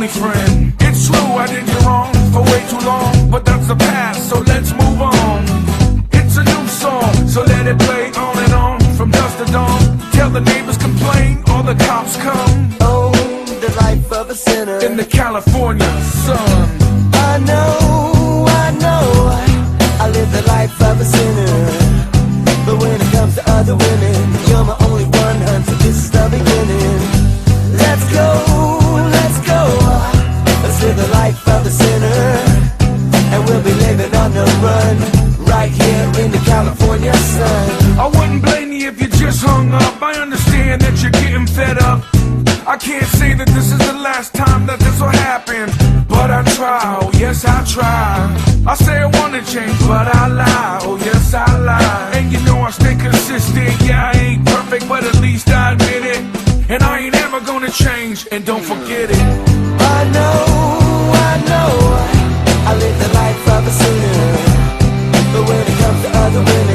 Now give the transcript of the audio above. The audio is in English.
only friend. It's true, I did you wrong for way too long, but that's the past, so let's move on. It's a new song, so let it play on and on, from dusk to dawn. Tell the neighbors complain, or the cops come. Oh, the life of a sinner In the California sun. I know, I live the life of a sinner. But when it comes to other women, you're my only one, hun, so this is the beginning. Let's go, let's go. Let's live the life of a sinner, and we'll be living on the run, right here in the California sun. I wouldn't blame you if you just hung up. I understand that you're getting fed up. I can't say that this is the last time that this will happen, but I try, oh yes I try. I say I wanna change, but I lie, oh yes I lie. And you know I stay consistent, yeah I ain't perfect, but at least I admit it. And I ain't ever gonna change, and don't forget it. I know, I live the life of a sinner. But when it comes to other women,